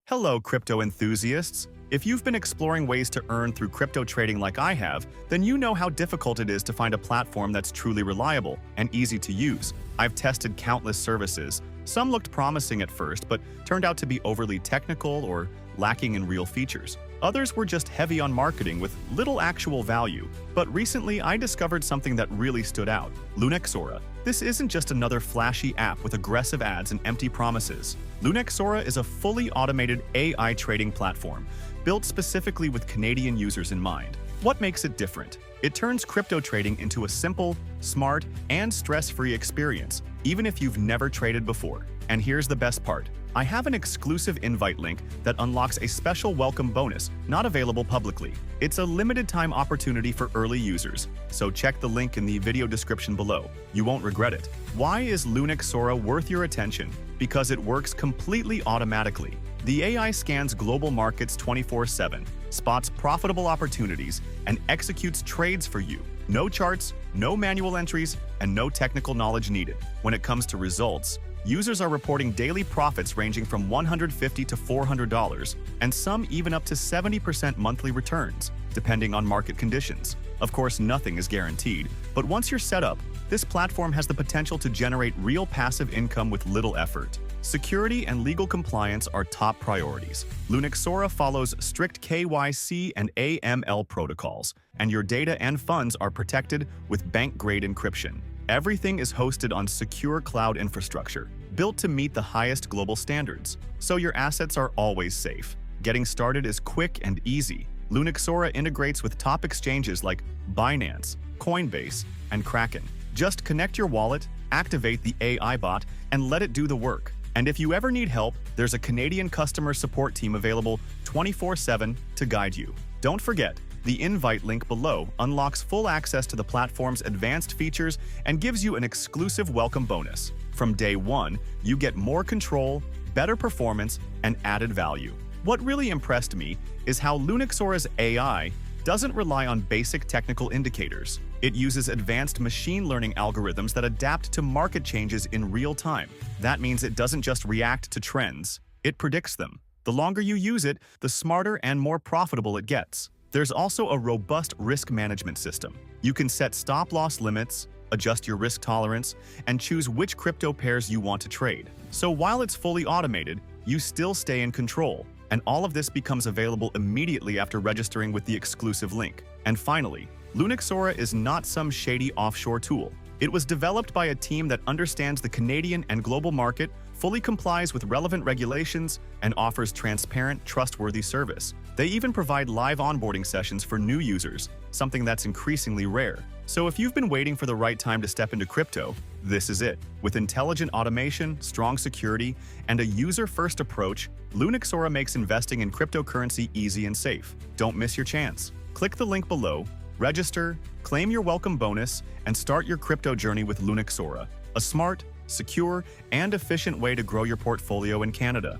Hello, crypto enthusiasts! If you've been exploring ways to earn through crypto trading like I have, then you know how difficult it is to find a platform that's truly reliable and easy to use. I've tested countless services. Some looked promising at first, but turned out to be overly technical or lacking in real features. Others were just heavy on marketing with little actual value. But recently, I discovered something that really stood out: Lunexora. This isn't just another flashy app with aggressive ads and empty promises. Lunexora is a fully automated AI trading platform, built specifically with Canadian users in mind. What makes it different? It turns crypto trading into a simple, smart, and stress-free experience, even if you've never traded before. And here's the best part. I have an exclusive invite link that unlocks a special welcome bonus not available publicly. It's a limited-time opportunity for early users, so check the link in the video description below. You won't regret it. Why is Lunexora worth your attention? Because it works completely automatically. The AI scans global markets 24/7, spots profitable opportunities, and executes trades for you. No charts, no manual entries, and no technical knowledge needed. When it comes to results, users are reporting daily profits ranging from $150 to $400, and some even up to 70% monthly returns, depending on market conditions. Of course, nothing is guaranteed, but once you're set up, this platform has the potential to generate real passive income with little effort. Security and legal compliance are top priorities. Lunexora follows strict KYC and AML protocols, and your data and funds are protected with bank-grade encryption. Everything is hosted on secure cloud infrastructure, built to meet the highest global standards, so your assets are always safe. Getting started is quick and easy. Lunexora integrates with top exchanges like Binance, Coinbase, and Kraken. Just connect your wallet, activate the AI bot, and let it do the work. And if you ever need help, there's a Canadian customer support team available 24/7 to guide you. Don't forget, the invite link below unlocks full access to the platform's advanced features and gives you an exclusive welcome bonus. From day one, you get more control, better performance, and added value. What really impressed me is how Lunexora's AI doesn't rely on basic technical indicators. It uses advanced machine learning algorithms that adapt to market changes in real time. That means it doesn't just react to trends, it predicts them. The longer you use it, the smarter and more profitable it gets. There's also a robust risk management system. You can set stop-loss limits, adjust your risk tolerance, and choose which crypto pairs you want to trade. So while it's fully automated, you still stay in control. And all of this becomes available immediately after registering with the exclusive link. And finally, Lunexora is not some shady offshore tool. It was developed by a team that understands the Canadian and global market, fully complies with relevant regulations, and offers transparent, trustworthy service. They even provide live onboarding sessions for new users, something that's increasingly rare. So if you've been waiting for the right time to step into crypto, this is it. With intelligent automation, strong security, and a user-first approach, Lunexora makes investing in cryptocurrency easy and safe. Don't miss your chance. Click the link below, register, claim your welcome bonus, and start your crypto journey with Lunexora, a smart, secure, and efficient way to grow your portfolio in Canada.